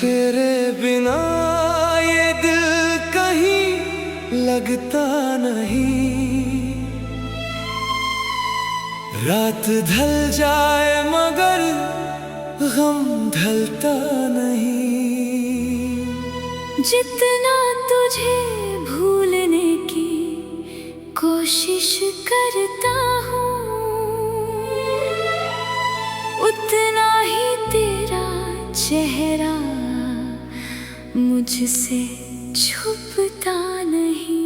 तेरे बिना ये दिल कहीं लगता नहीं। रात ढल जाए मगर गम ढलता नहीं। जितना तुझे भूलने की कोशिश करता हूँ, उतना ही तेरा चेहरा मुझसे छुपता नहीं।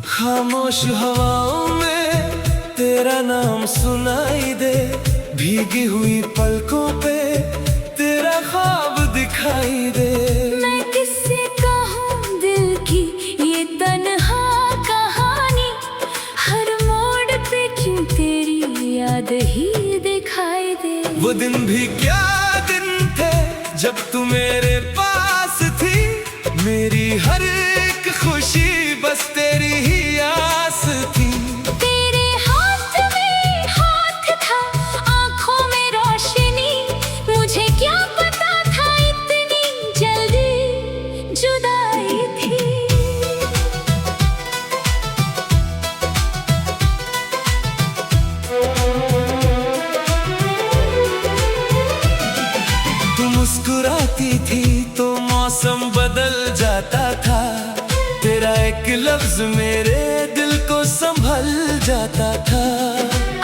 खामोश हवाओं में तेरा नाम सुनाई दे, भीगी हुई पलकों पे तेरा ख्वाब दिखाई दे। मैं किससे कहूँ दिल की ये तन्हा कहानी, हर मोड़ पे क्यों तेरी याद ही दिखाई दे। वो दिन भी क्या दिन थे जब तू मेरे पास थी, मेरी हर एक खुशी बस तेरी ही आस थी। तेरे हाथ में हाथ था, आँखों में रोशनी, मुझे क्या पता था इतनी जल्दी जुदाई थी। तू मुस्कुराती थी तो मौसम बदल जाता था, तेरा एक लफ्ज मेरे दिल को संभल जाता था।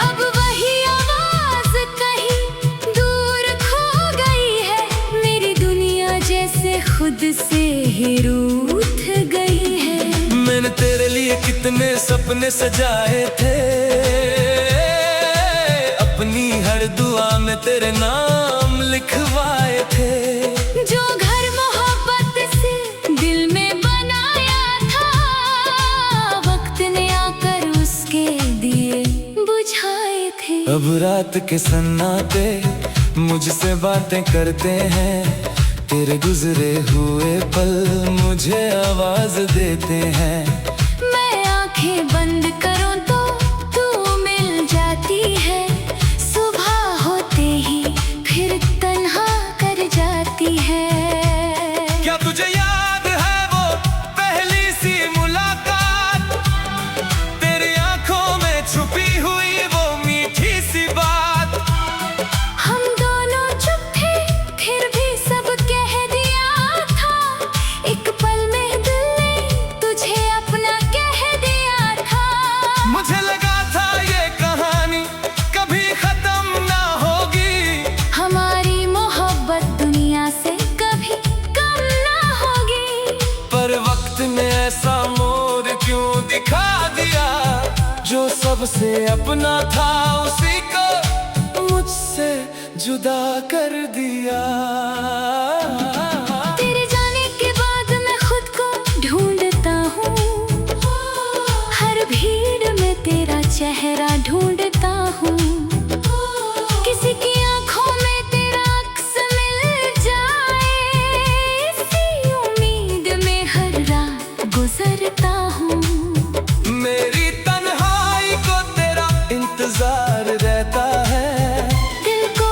अब वही आवाज कहीं दूर खो गई है, मेरी दुनिया जैसे खुद से ही रूठ गई है। मैंने तेरे लिए कितने सपने सजाए थे, अपनी हर दुआ में तेरे नाम लिखवाए थे। जो घर मोहब्बत से दिल में बनाया था, वक्त ने आकर उसके दिए बुझाए थे। अब रात के सन्नाटे मुझसे बातें करते हैं, तेरे गुजरे हुए पल मुझे आवाज देते हैं। मैं आंखें बंद करूं तो तू मिल जाती है, सुबह होते ही फिर तन्हा कर जाती है। क्या तुझे याद है वो पहली सी मुलाकात, तेरी आंखों में छुपी हुई वो मीठी सी बात। हम दोनों चुप थे फिर भी सब कह दिया था, एक पल में दिल ने तुझे अपना कह दिया था। मुझे लगा था ये कहानी कभी खत्म ना होगी, हमारी मोहब्बत दुनिया से कभी कम ना होगी। पर वक्त ने ऐसा मोड़ क्यों दिखा दिया, जो सबसे अपना था उसी को मुझसे जुदा कर दिया। तेरे जाने के बाद मैं खुद को ढूंढता हूँ, हर भीड़ में तेरा चेहरा ढूंढता हूँ। किसी की आंखों में तेरा अक्स मिल जाए, इसी उम्मीद में हर रात गुजरता हूँ। मेरी तन्हाई को तेरा इंतजार रहता है, दिल को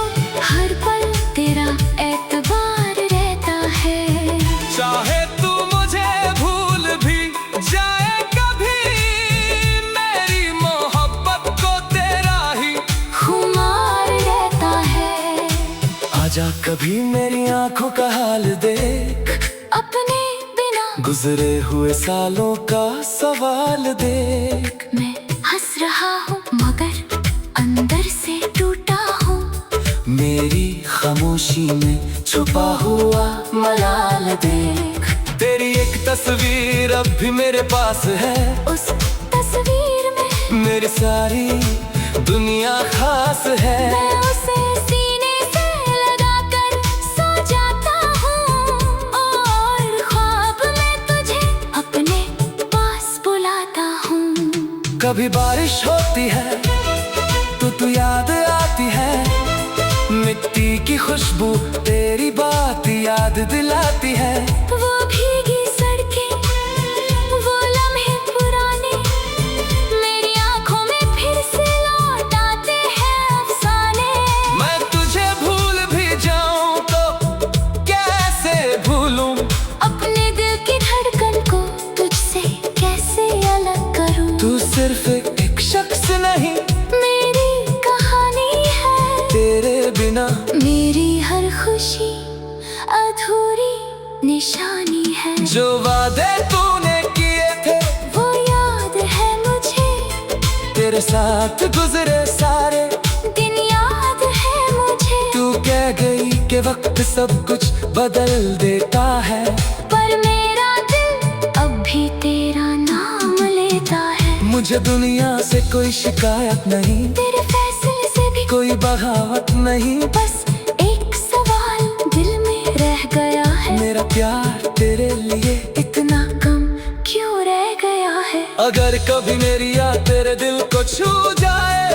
हर पल तेरा एतबार रहता है। चाहे तू मुझे भूल भी जाए कभी, मेरी मोहब्बत को तेरा ही खुमार रहता है। आजा कभी मेरी आंखों का हाल देख, अपने बिना गुजरे हुए सालों का सवाल देख। मैं हंस रहा हूँ मगर अंदर से टूटा हूँ, मेरी खामोशी में छुपा हुआ मलाल देख। तेरी एक तस्वीर अब भी मेरे पास है, उस तस्वीर में मेरी सारी दुनिया खास है। मैं उसे सीने से लगाकर सो जाता हूँ, और ख्वाब में तुझे अपने कभी बारिश होती है तो तू याद आती है, मिट्टी की खुशबू तेरी बात याद दिलाती है। वो भीगी सड़कें, वो लम्हे पुराने, मेरी आंखों में फिर से लौट आते हैं अफसाने। मैं तुझे भूल भी जाऊं तो कैसे भूलूं, अपने दिल की धड़कन को तुझसे कैसे अलग करूं। तू सिर्फ एक शख्स नहीं, मेरी कहानी है, तेरे बिना मेरी हर खुशी अधूरी निशानी है। जो वादे तूने किए थे वो याद है मुझे, तेरे साथ गुजरे सारे दिन याद है मुझे। तू कह गई कि वक्त सब कुछ बदल देता है, पर मेरा दिल अब भी तेरा नाम लेता है। मुझे दुनिया से कोई शिकायत नहीं, तेरे फैसले से भी कोई बगावत नहीं। बस एक सवाल दिल में रह गया है, मेरा प्यार तेरे लिए इतना कम क्यों रह गया है। अगर कभी मेरी याद तेरे दिल को छू जाए,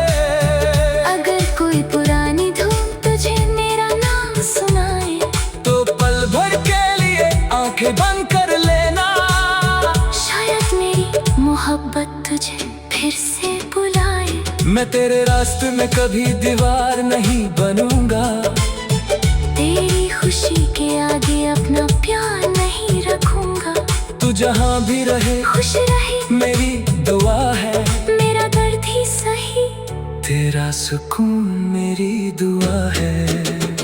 अगर कोई पुरानी धूम तुझे मेरा नाम सुनाए, तो पल भर के लिए आंखें बंद कर लेना। शायद मेरी मोहब्बत तुझे फिर से बुलाए। मैं तेरे रास्ते में कभी दीवार नहीं बनूंगा, तेरी खुशी के आगे अपना प्यार नहीं रखूंगा। तू जहाँ भी रहे खुश रहे मेरी दुआ है, मेरा दर्द ही सही, तेरा सुकून मेरी दुआ है।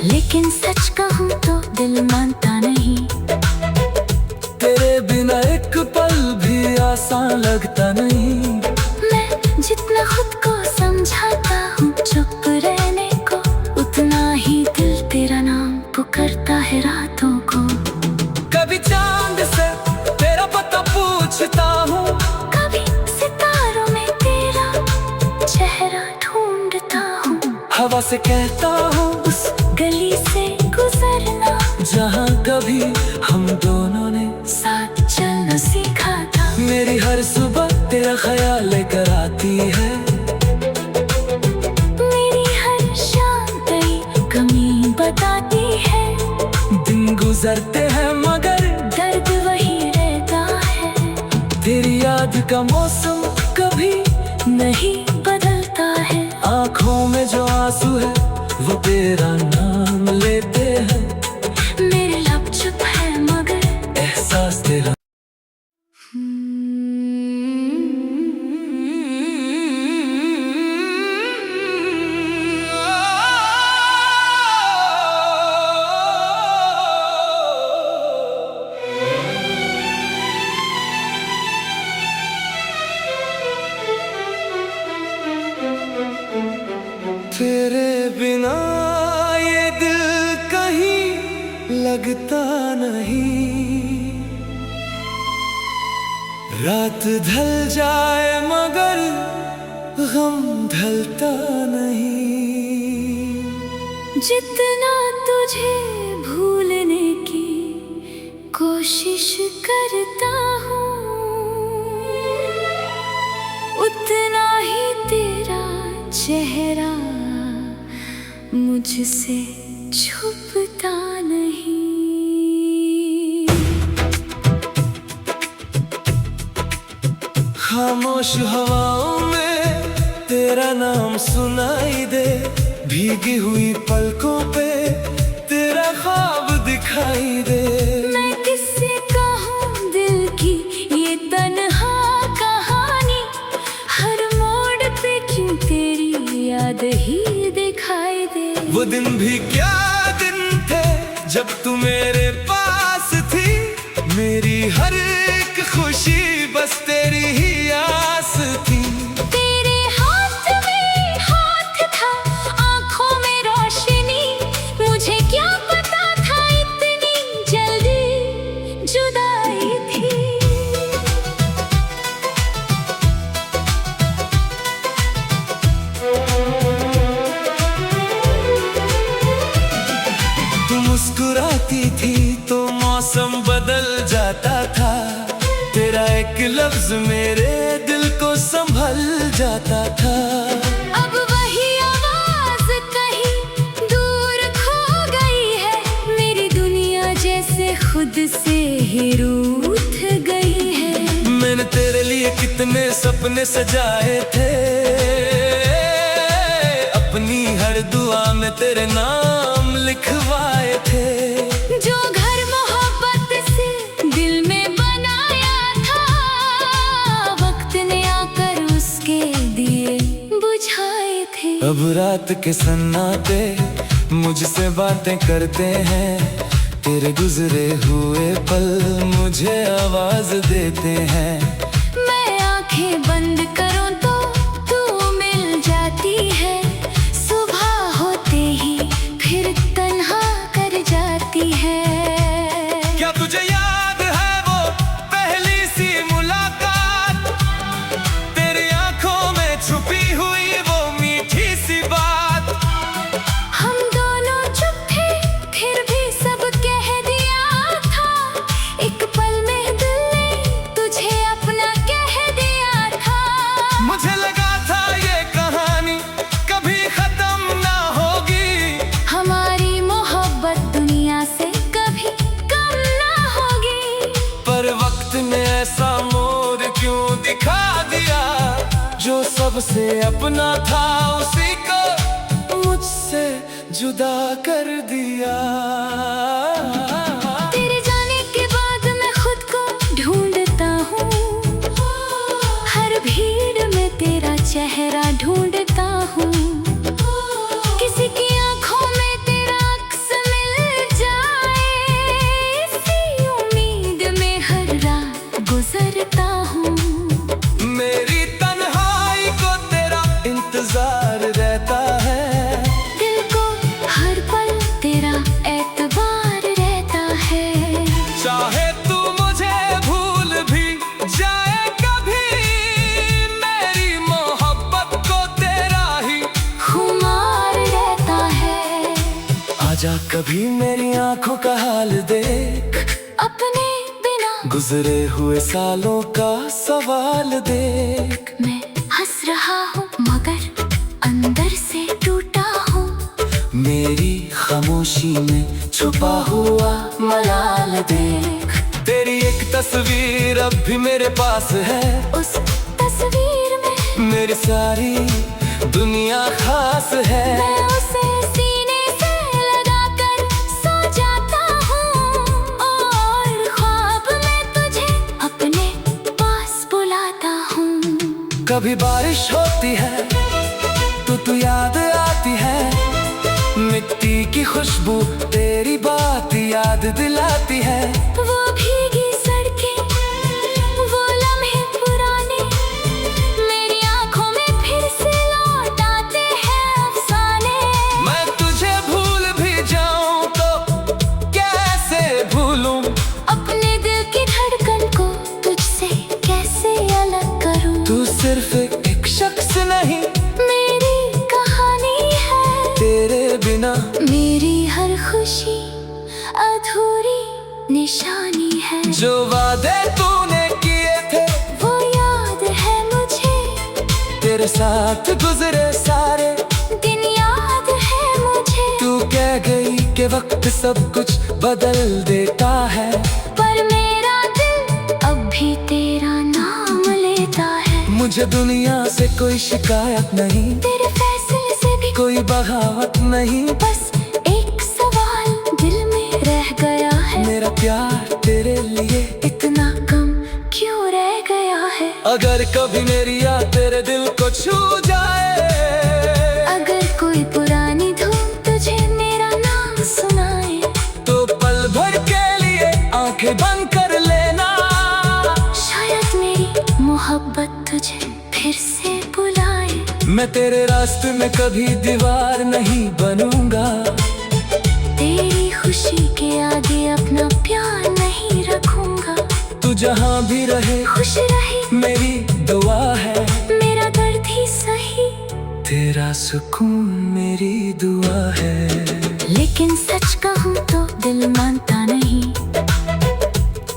लेकिन सच कहूँ तो दिल मानता नहीं, तेरे बिना एक पल भी आसान लगता नहीं। मैं जितना खुद को समझाता हूँ चुप रहने को, उतना ही दिल तेरा नाम पुकारता है रातों को। कभी चांद से तेरा पता पूछता हूँ, कभी सितारों में तेरा चेहरा ढूंढता हूँ। हवा से कहता हूँ उस गली से गुजरना जहाँ कभी हम दोनों ने साथ चलना सीखा था। मेरी हर सुबह तेरा ख्याल लेकर आती है, मेरी हर शाम कई कमी बताती है। दिन गुजरते हैं मगर दर्द वही रहता है, तेरी याद का मौसम कभी नहीं बदलता है। आँखों में जो आंसू है वो तेरा नाम लेते हैं, मेरे लब चुप है मगर एहसास तेरा। तेरे बिना ये दिल कहीं लगता नहीं, रात ढल जाए मगर गम ढलता नहीं। जितना तुझे भूलने की कोशिश करता हूँ, उतना ही तेरा चेहरा मुझसे छुपता नहीं। खामोश हवाओं में तेरा नाम सुनाई दे, भीगी हुई पलकों पे तेरा ख्वाब दिखाई दे। मैं किससे कहूँ दिल की ये तन्हा कहानी, हर मोड़ पे क्यों तेरी याद ही दिखाई दे। वो दिन भी क्या दिन थे जब तू मेरे पास थी, मेरी हर एक खुशी बस तेरी ही आस थी। तेरे हाथ में हाथ था, आँखों में रोशनी, मुझे क्या पता था इतनी जल्दी जुदाई थी। तू मुस्कुराती थी तो मौसम बदल जाता था, तेरा एक लफ्ज मेरे दिल को संभल जाता था। अब वही आवाज कहीं दूर खो गई है, मेरी दुनिया जैसे खुद से ही रूठ गई है। मैंने तेरे लिए कितने सपने सजाए थे, अपनी हर दुआ में तेरे नाम लिखवाए थे। जो घर मोहब्बत से दिल में बनाया था, वक्त ने आकर उसके दिए बुझाए थे। अब रात के सन्नाटे मुझसे बातें करते हैं, तेरे गुजरे हुए पल मुझे आवाज देते हैं। मैं आंखें बंद करूं तो तू मिल जाती है, सुबह होते ही फिर तन्हा कर जाती है। क्या तुझे याद है वो पहली सी मुलाकात, तेरी आंखों में छुपी हुई वो मीठी सी बात। हम दोनों चुप थे फिर भी सब कह दिया था, एक पल में दिल ने तुझे अपना कह दिया था। मुझे लगा था ये कहानी कभी खत्म ना होगी, हमारी मोहब्बत दुनिया से कभी कम ना होगी। पर वक्त ने ऐसा मोड़ क्यों दिखा दिया, जो सबसे अपना था उसी को मुझसे जुदा कर दिया। तेरे जाने के बाद मैं खुद को ढूंढता हूँ, हर भीड़ में तेरा चेहरा ढूंढता हूँ। किसी की आंखों में तेरा अक्स मिल जाए, इसी उम्मीद में हर रात गुजरता हूँ। मेरी तन्हाई को तेरा इंतजार रहता है, दिल को हर पल तेरा एतबार रहता है। चाहे तू मुझे भूल भी जाए कभी, मेरी मोहब्बत को तेरा ही खुमार रहता है। आजा कभी मेरी आंखों का हाल देख, अपने बिना गुजरे हुए सालों का सवाल देख। मैं हंस रहा हूँ मगर अंदर से टूटा हूँ, मेरी खामोशी में छुपा हुआ मलाल देख। तेरी एक तस्वीर अब भी मेरे पास है, उस तस्वीर में मेरी सारी दुनिया खास है। मैं उसे सीने से लगाकर सो जाता हूँ, और ख्वाब में तुझे अपने पास बुलाता हूँ। कभी बारिश होती है तो तू याद आती है, मिट्टी की खुशबू तेरी बात याद दिलाती है। वो भीगी सड़कें, वो लम्हे पुराने, मेरी आंखों में फिर से लौट आते हैं अफसाने। मैं तुझे भूल भी जाऊं तो कैसे भूलूं, अपने दिल की धड़कन को तुझसे कैसे अलग करूं। तू सिर्फ एक शख्स नहीं, मेरी कहानी है, तेरे बिना मेरी हर खुशी अधूरी निशानी है। जो वादे तूने किए थे वो याद है मुझे, तेरे साथ गुजरे सारे दिन याद है मुझे। तू कह गई कि वक्त सब कुछ बदल देता है, पर मेरा दिल अब भी तेरा नाम लेता है। मुझे दुनिया से कोई शिकायत नहीं, तेरे फैसले से भी कोई बगावत नहीं। बस एक सवाल दिल में रह गया है, मेरा प्यार तेरे लिए इतना कम क्यों रह गया है। अगर कभी मेरी याद तेरे दिल को छू जाए, अगर कोई पुरानी धुन तुझे मेरा नाम सुनाए, तो पल भर के लिए आंखें बंद कर लेना। शायद मेरी मोहब्बत तुझे फिर से बुलाए। मैं तेरे रास्ते में कभी दीवार नहीं बनूंगा, तेरी खुशी के आगे अपना प्यार नहीं रखूंगा। तू जहाँ भी रहे खुश रहे मेरी दुआ है, मेरा दर्द ही सही, तेरा सुकून मेरी दुआ है। लेकिन सच कहूँ तो दिल मानता नहीं,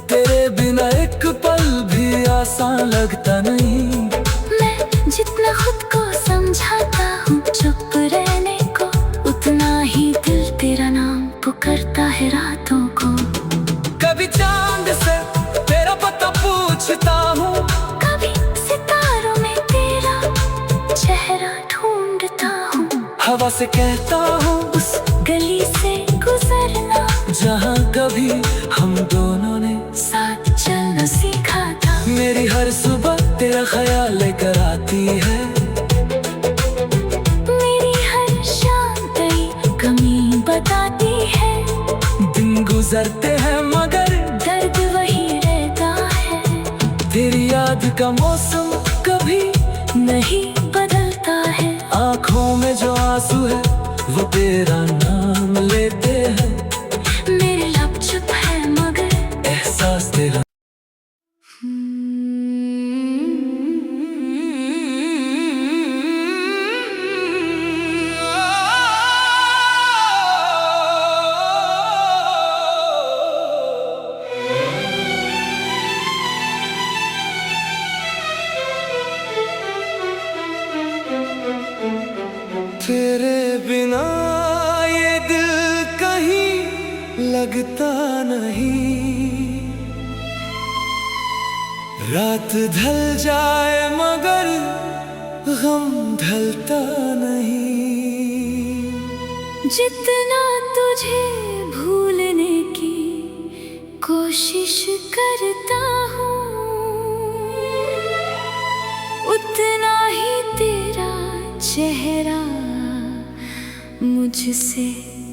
तेरे बिना एक पल भी आसान लगता नहीं। मैं जितना वफा से कहता हूँ उस गली से गुजरना जहाँ कभी हम दोनों ने साथ चलना सीखा था। मेरी हर सुबह तेरा ख्याल लेकर आती है, मेरी हर शाम तेरी कमी बताती है। दिन गुजरते हैं मगर दर्द वही रहता है, तेरी याद का मौसम कभी नहीं बदलता है। आँखों में जो आंसू है वो तेरा नाम लेते हैं, मेरे लब चुप है मगर एहसास तेरा। तेरे बिना ये दिल कहीं लगता नहीं, रात ढल जाए मगर गम ढलता नहीं। जितना तुझे भूलने की कोशिश करता हूँ, उतना ही तेरा चेहरा मुझसे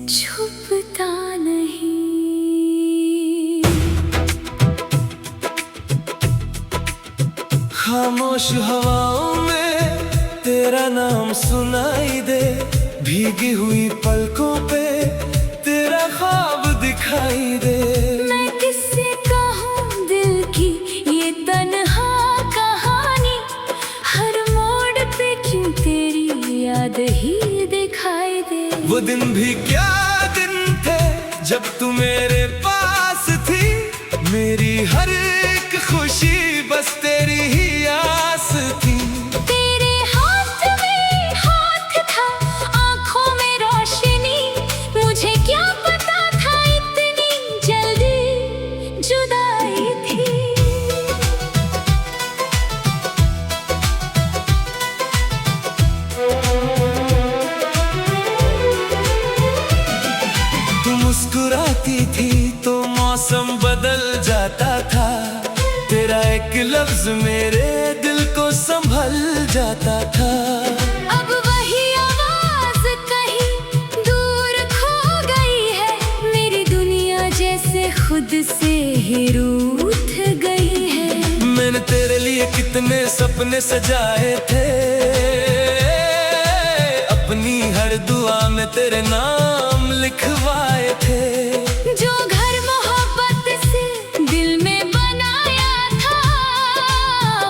छुपता नहीं। खामोश हवाओं में तेरा नाम सुनाई दे, भीगी हुई पलकों पे तेरा ख्वाब दिखाई दे। मैं किससे कहूँ दिल की ये तन्हा कहानी, हर मोड़ पे क्यों तेरी याद ही दिखाई दे। वो दिन भी क्या दिन थे जब तू मेरे पास थी, मेरी हर एक खुशी बस तेरी ही आस थी। तेरे हाथ में हाथ था, आँखों में रोशनी, मुझे क्या पता था इतनी जल्दी जुदाई थी। तू मुस्कुराती थी तो मौसम बदल जाता था, तेरा एक लफ्ज मेरे दिल को संभल जाता था। अब वही आवाज कहीं दूर खो गई है, मेरी दुनिया जैसे खुद से ही रूठ गई है। मैंने तेरे लिए कितने सपने सजाए थे, अपनी हर दुआ में तेरे नाम लिखवाए थे। जो घर मोहब्बत से दिल में बनाया था,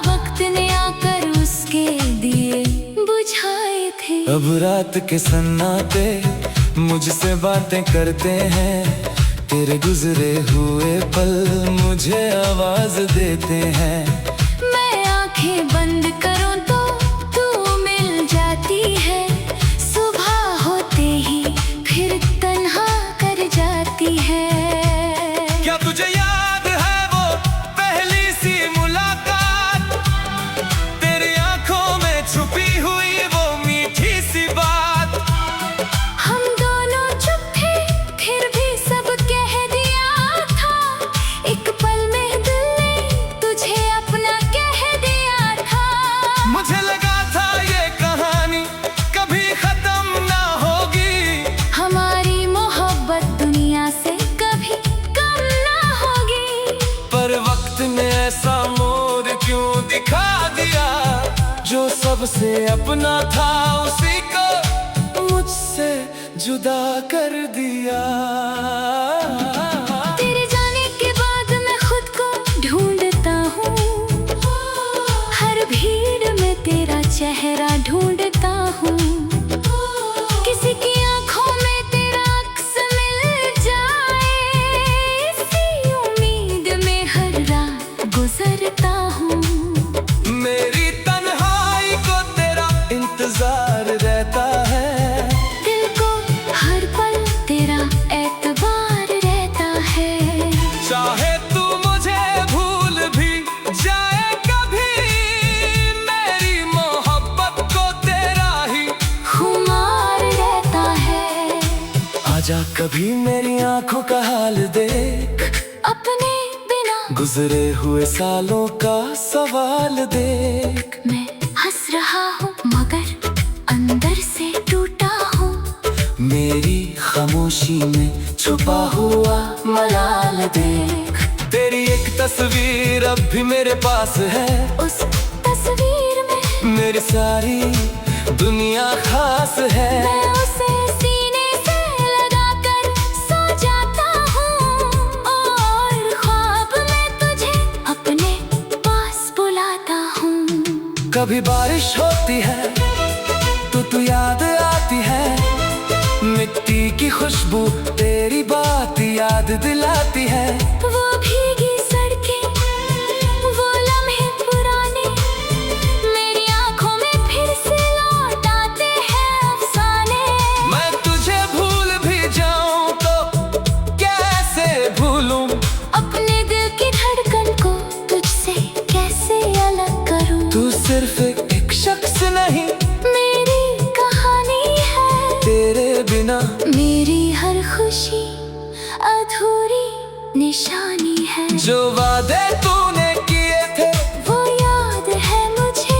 वक्त ने आकर उसके दिए बुझाए थे। अब रात के सन्नाटे मुझसे बातें करते हैं, तेरे गुजरे हुए पल मुझे आवाज देते हैं। मैं आंखें बंद करूं तो तू मिल जाती है, सुबह होते ही फिर तन्हा कर जाती है। क्या तुझे याद है वो पहली सी मुलाकात, तेरी आंखों में छुपी हुई वो मीठी सी बात। हम दोनों चुप थे फिर भी सब कह दिया था, एक पल में दिल ने तुझे अपना कह दिया था। मुझे लगा था ये कहानी कभी खत्म ना होगी, हमारी मोहब्बत दुनिया से कभी कम ना होगी। पर वक्त ने ऐसा मोड़ क्यों दिखा दिया, जो सबसे अपना था उसी को मुझसे जुदा कर दिया। तेरे जाने के बाद मैं खुद को ढूंढता हूँ, हर भीड़ में तेरा चेहरा ढूंढता हूँ। किसी की आंखों में तेरा अक्स मिल जाए, इसी उम्मीद में हर रात गुजरता हूँ। मेरी तन्हाई को तेरा इंतजार रहता है, दिल को हर पल तेरा एतबार रहता आजा कभी मेरी आंखों का हाल देख, अपने बिना गुजरे हुए सालों का सवाल देख। मैं हंस रहा हूँ मगर अंदर से टूटा हूँ, मेरी खामोशी में छुपा हुआ मलाल देख। तेरी एक तस्वीर अब भी मेरे पास है, उस तस्वीर में मेरी सारी दुनिया खास है। मैं उसे सीने से लगाकर सो जाता हूँ, और ख्वाब में तुझे अपने पास बुलाता हूँ। कभी बारिश होती है तो तू याद आती है, मिट्टी की खुशबू तेरी बात याद दिलाती है। वो भीगी सड़कें, वो लम्हे पुराने, मेरी आंखों में फिर से लौट आते हैं अफसाने। मैं तुझे भूल भी जाऊं तो कैसे भूलूं, अपने दिल की धड़कन को तुझसे कैसे अलग करूं। तू सिर्फ एक शख्स नहीं, मेरी कहानी है, तेरे बिना मेरी हर खुशी अधूरी निशानी है। जो वादे तूने किए थे वो याद है मुझे,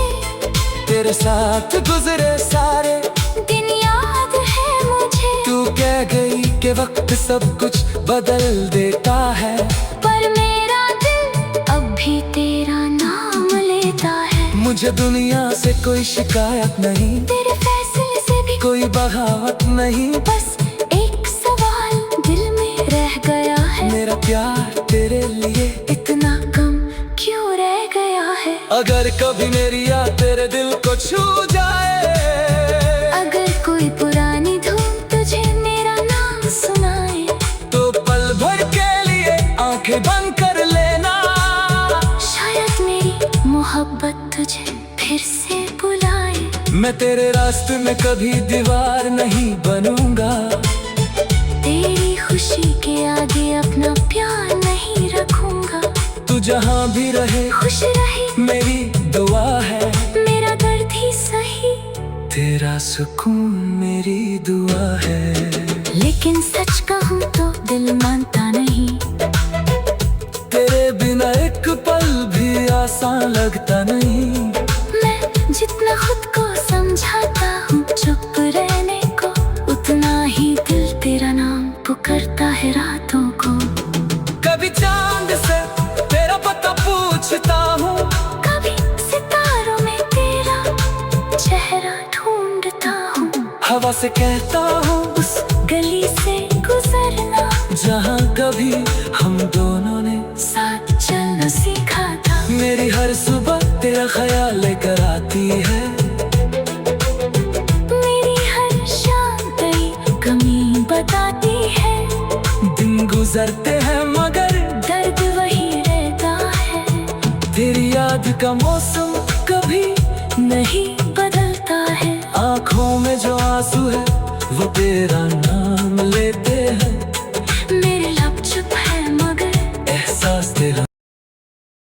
तेरे साथ गुजरे सारे दिन याद है मुझे। तू कह गई कि वक्त सब कुछ बदल देता है, पर मेरा दिल अब भी तेरा नाम लेता है। मुझे दुनिया से कोई शिकायत नहीं, तेरे फैसले से भी कोई बगावत नहीं। बस एक सवाल दिल में रह गया है, मेरा प्यार तेरे लिए इतना कम क्यों रह गया है। अगर कभी मेरी याद तेरे दिल को छू जाए, अगर कोई पुरानी धुन तुझे मेरा नाम सुनाए, तो पल भर के लिए आंखें बंद कर लेना। शायद मेरी मोहब्बत तुझे फिर से बुलाए। मैं तेरे रास्ते में कभी दीवार नहीं बनूंगा, तेरी खुशी के आगे अपना प्यार नहीं रखूंगा। तू जहाँ भी रहे खुश रहे मेरी दुआ है, मेरा दर्द ही सही, तेरा सुकून मेरी दुआ है। लेकिन सच कहूँ तो दिल मानता नहीं, तेरे बिना एक पल भी आसान लगता नहीं। मैं जितना खुद को समझाता हूँ चुप रहने को, उतना ही दिल तेरा नाम पुकारता है रातों को। कभी चांद से तेरा पता पूछता हूँ, कभी सितारों में तेरा चेहरा ढूंढता हूँ। हवा से कहता हूँ उस गली से गुजरना जहाँ कभी हम दोनों ने साथ चलना सीखा था। मेरी हर सुबह तेरा ख्याल लेकर आती है, मेरी हर शाम तेरी कमी बताती है। दिन गुजरते हैं मगर दर्द वही रहता है, तेरी याद का मौसम कभी नहीं बदलता है। आँखों में जो आंसू है वो तेरा नाम लेते हैं।